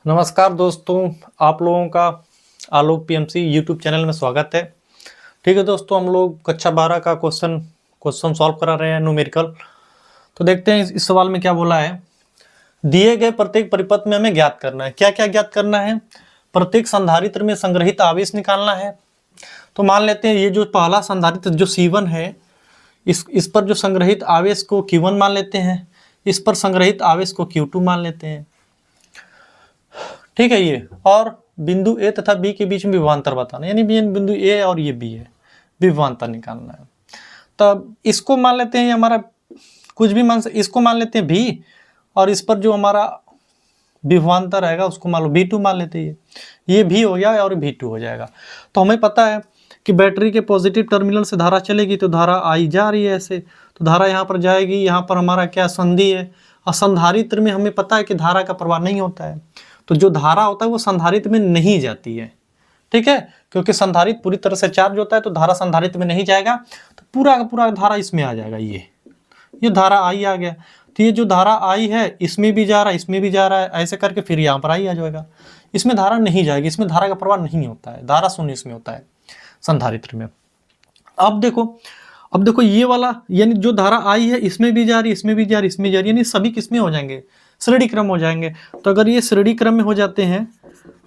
नमस्कार दोस्तों, आप लोगों का आलोक पीएमसी यूट्यूब चैनल में स्वागत है। ठीक है दोस्तों, हम लोग कक्षा 12 का क्वेश्चन सॉल्व करा रहे हैं न्यूमेरिकल। तो देखते हैं इस सवाल में क्या बोला है। दिए गए प्रत्येक परिपथ में हमें ज्ञात करना है। क्या क्या ज्ञात करना है? प्रत्येक संधारित्र में संग्रहित आवेश निकालना है। तो मान लेते हैं ये जो पहला संधारित्र जो C1 है, इस पर जो संग्रहित आवेश को Q1 मान लेते हैं, इस पर संग्रहित आवेश को Q2 मान लेते हैं। ठीक है ये, और बिंदु ए तथा बी के बीच में विभवांतर बताना, यानी बिंदु ए और ये बी है, विभवांतर निकालना है। तब इसको मान लेते हैं, हमारा कुछ भी इसको मान लेते हैं भी, और इस पर जो हमारा विभवांतर रहेगा उसको मान लो V2 मान लेते हैं। ये भी हो गया और V2 हो जाएगा। तो हमें पता है कि बैटरी के पॉजिटिव टर्मिनल से धारा चलेगी तो धारा आई जा रही है ऐसे, तो धारा यहाँ पर जाएगी, यहाँ पर हमारा क्या संधि है, और संधारित्र में हमें पता है कि धारा का प्रवाह नहीं होता है, तो जो धारा होता है वो संधारित्र में नहीं जाती है। ठीक है, क्योंकि संधारित्र पूरी तरह से चार्ज होता है तो धारा संधारित्र में नहीं जाएगा, तो पूरा का पूरा धारा इसमें आ जाएगा। ये धारा आई आ गया, तो ये जो धारा आई है इसमें भी जा रहा है, इसमें भी जा रहा है, ऐसे करके फिर यहाँ पर आई आ जाएगा। इसमें धारा नहीं जाएगी, इसमें धारा का प्रवाह नहीं होता है, धारा शून्य इसमें होता है संधारित्र में। अब देखो ये वाला, यानी जो धारा आई है इसमें भी जा रही, इसमें भी जा रही, इसमें जा रही, यानी सभी किसमें हो जाएंगे, श्रेणी क्रम हो जाएंगे। तो अगर ये श्रेणी क्रम में हो जाते हैं,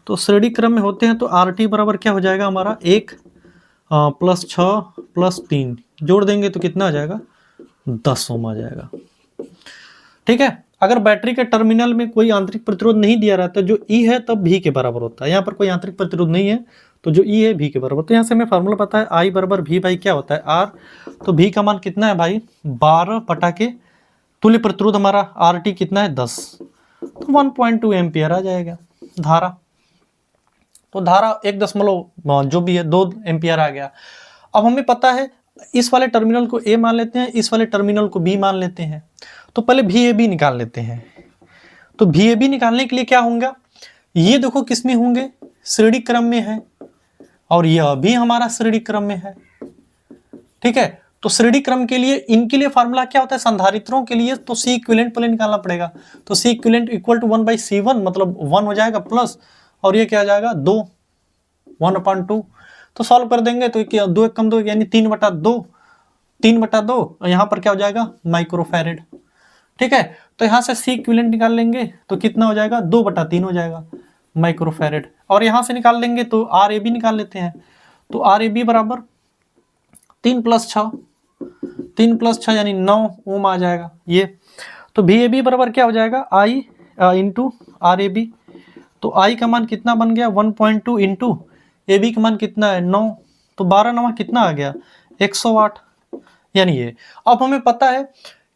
तो श्रेणी क्रम में होते हैं तो RT बराबर क्या हो जाएगा हमारा 1 + 6 + 3 जोड़ देंगे तो कितना आ जाएगा 10 ओम आ जाएगा। ठीक है, अगर बैटरी के टर्मिनल में कोई आंतरिक प्रतिरोध नहीं दिया रहता, जो E है तब V के बराबर होता है। यहाँ पर कोई आंतरिक प्रतिरोध नहीं है तो जो E है V के बराबर। तो यहाँ से हमें फार्मूला पता है I बराबर V बाई क्या होता है R। तो V का मान कितना है भाई 12 बटा के तुल्य प्रतिरोध हमारा RT कितना है 10, तो 1.2 एम्पियर आ जाएगा धारा। तो धारा 1 जो भी है 2 एम्पियर आ गया। अब हमें पता है इस वाले टर्मिनल को A मान लेते हैं, इस वाले टर्मिनल को B मान लेते हैं। तो पहले VAB निकाल लेते हैं। तो VAB निकालने के लिए क्या होगा, ये देखो किस में होंगे, श्रेणी क्रम में है, और यह भी हमारा श्रेणी क्रम में है। ठीक है, तो श्रेणी क्रम के लिए इनके लिए फार्मूला क्या होता है, संधारित्रों के लिए तो C इक्विवेलेंट पहले निकालना पड़ेगा। तो C equivalent equal to 1/C1, मतलब 1 हो जाएगा प्लस, और ये क्या आ जाएगा 2, 1/2। तो सॉल्व कर देंगे तो 2 1 कम 2 यानी 3/2, 3/2, यहाँ पर क्या हो जाएगा माइक्रोफैरेड। ठीक है, तो यहाँ से C इक्विवेलेंट निकाल लेंगे तो कितना हो जाएगा 2/3 हो जाएगा माइक्रोफैरेड, और यहाँ से निकाल लेंगे तो RAB निकाल लेते हैं। तो RAB बराबर 3 + 6, 3 + 6 यानी 9 ओम आ जाएगा ये। तो VAB बराबर क्या हो जाएगा I इंटू RAB। तो I का मान कितना बन गया 1.2 इंटू AB का मान कितना है 9, तो 12 9 कितना आ गया 108, यानी ये। अब हमें पता है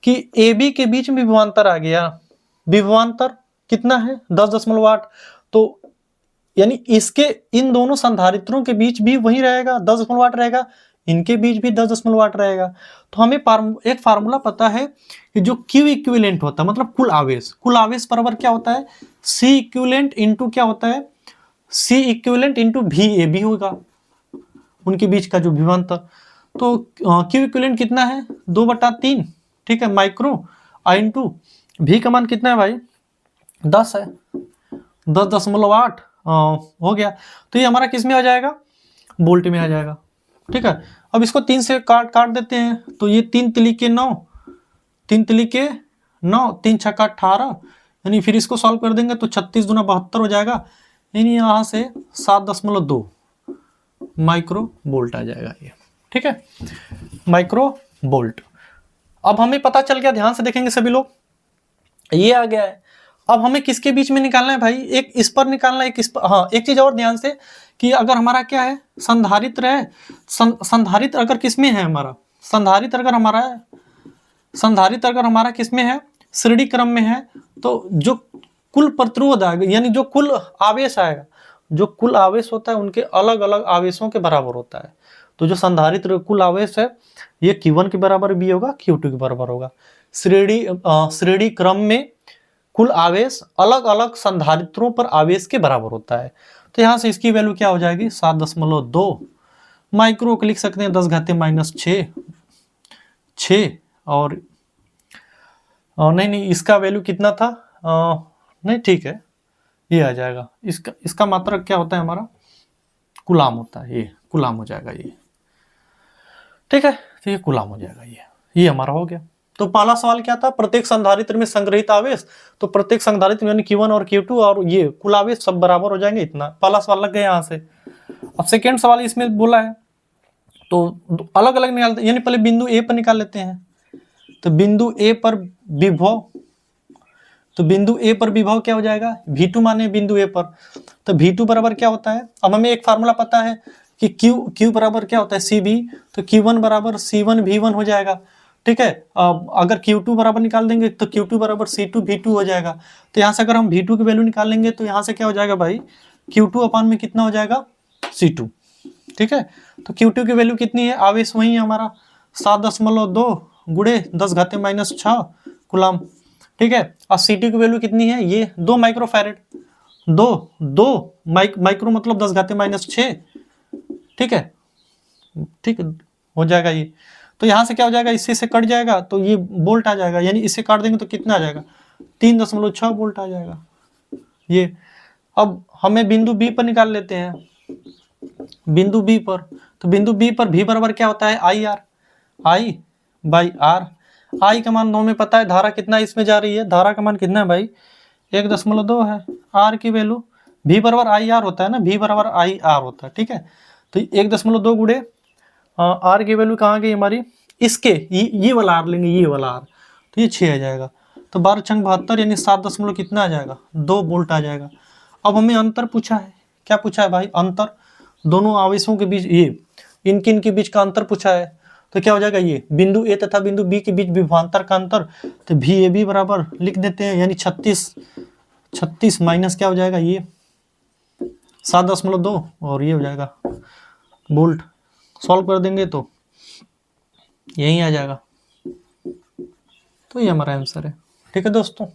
कि AB के बीच में विभवांतर आ गया, विभवांतर कितना है 10.8, तो यानी इसके इन दोनों संधारित्रों के बीच भी वही रहेगा 10.8 रहेगा, इनके बीच भी 10.8 रहेगा। तो हमें एक फार्मूला पता है कि जो Q इक्विवेलेंट होता है, मतलब कुल आवेश बराबर क्या होता है C इक्विवेलेंट इंटू क्या होता है C इक्विवेलेंट इंटू VAB होगा, उनके बीच का जो विभवांतर। तो Q इक्विवेलेंट कितना है 2/3, ठीक है, माइक्रो इंटू V का मान कितना है भाई 10 है, 10.8 हो गया। तो ये हमारा किस में आ जाएगा वोल्ट में आ जाएगा। ठीक है, अब इसको 3 से काट देते हैं, तो ये 3 तिलिके 9, 3 तिलिके 9, 3 छक्का 18, यानी फिर इसको सॉल्व कर देंगे तो 36 दूना 72 हो जाएगा, यानी यहाँ से 7.2 माइक्रो वोल्ट आ जाएगा ये। ठीक है, माइक्रो वोल्ट। अब हमें पता चल गया, ध्यान से देखेंगे सभी लोग, ये आ गया है। अब हमें किसके बीच में निकालना है भाई, एक इस पर निकालना है, एक इस पर। हाँ, एक चीज और ध्यान से कि अगर हमारा क्या है संधारित्र है, संधारित्र अगर किसमें है हमारा, संधारित्र अगर हमारा किसमें है श्रेणी क्रम में है, तो जो कुल प्रतिरोध आएगा, यानी जो कुल आवेश आएगा, जो कुल आवेश होता है उनके अलग अलग आवेशों के बराबर होता है। तो जो संधारित्र कुल आवेश है ये Q1 के बराबर भी होगा, Q2 के बराबर होगा। श्रेणी क्रम में कुल आवेश अलग अलग संधारित्रों पर आवेश के बराबर होता है। तो यहाँ से इसकी वैल्यू क्या हो जाएगी 7.2 माइक्रो को लिख सकते हैं 10⁻6, और नहीं इसका वैल्यू कितना था नहीं ठीक है, ये आ जाएगा। इसका मात्रक क्या होता है हमारा, कूलाम होता है, ये कूलाम हो जाएगा ये, ठीक है। तो ये कूलाम हो जाएगा, ये हमारा हो गया। तो पहला सवाल क्या था, प्रत्येक संधारित्र में संग्रहित आवेश, तो प्रत्येक संधारित्र यानी Q1 और Q2 और ये कुल आवेश सब बराबर हो जाएंगे, इतना पहला सवाल लग गया यहाँ से। अब सेकेंड सवाल इसमें बोला है तो अलग अलग निकालते, यानी पहले बिंदु ए पर निकाल लेते हैं। तो बिंदु ए पर विभव, तो बिंदु ए पर विभव क्या हो जाएगा, V2 माने बिंदु ए पर। तो V2 बराबर क्या होता है, अब हमें एक फार्मूला पता है कि Q बराबर क्या होता है CB, तो Q1 बराबर C1 V1 हो जाएगा, ठीक है। अगर Q2 बराबर निकाल देंगे तो Q2 बराबर C2 V2 हो जाएगा। तो यहाँ से अगर हम V2 की वैल्यू निकाल लेंगे तो यहाँ से क्या हो जाएगा भाई, Q2 अपान में कितना हो जाएगा, C2, ठीक है। तो Q2 की वैल्यू कितनी है, आवेश वही है हमारा 7.2 गुणे 10⁻⁻6 कूलाम, ठीक है। और C2 की वैल्यू कितनी है, ये 2 माइक्रोफैरेड, दो माइक्रो मतलब 10⁻⁻6, ठीक है, ठीक है, हो जाएगा ये। तो यहाँ से क्या हो जाएगा, इसी से कट जाएगा तो ये बोल्ट आ जाएगा, यानी इसे काट देंगे तो कितना आ जाएगा, 3.6 वोल्ट आ जाएगा ये। अब हमें बिंदु बी पर निकाल लेते हैं, बिंदु बी पर। तो बिंदु बी पर भी बराबर क्या होता है, आई बाई आर। आई का मान 9 में पता है, धारा कितना इसमें जा रही है, धारा का मान कितना है भाई 1.2 है। आर की वैल्यू भी बराबर आई आर होता है ना, भी बराबर आई आर होता है, ठीक है। तो 1.2 गुणे आर की वैल्यू कहाँ गई हमारी, इसके ये वाला आर लेंगे, ये वाला आर, तो ये 6 आ जाएगा। तो 12 छंग 72 यानी 7 कितना आ जाएगा, 2 वोल्ट आ जाएगा। अब हमें अंतर पूछा है, क्या पूछा है भाई, अंतर दोनों आवेशों के बीच, ये इनके इनके बीच का अंतर पूछा है। तो क्या हो जाएगा, ये बिंदु ए तथा बिंदु बी के बीच विभवांतर का अंतर, तो VAB बराबर लिख देते हैं, यानी 36 माइनस क्या हो जाएगा, ये 7.2 और ये हो जाएगा वोल्ट। सॉल्व कर देंगे तो यही आ जाएगा। तो ये हमारा आंसर है, ठीक है दोस्तों।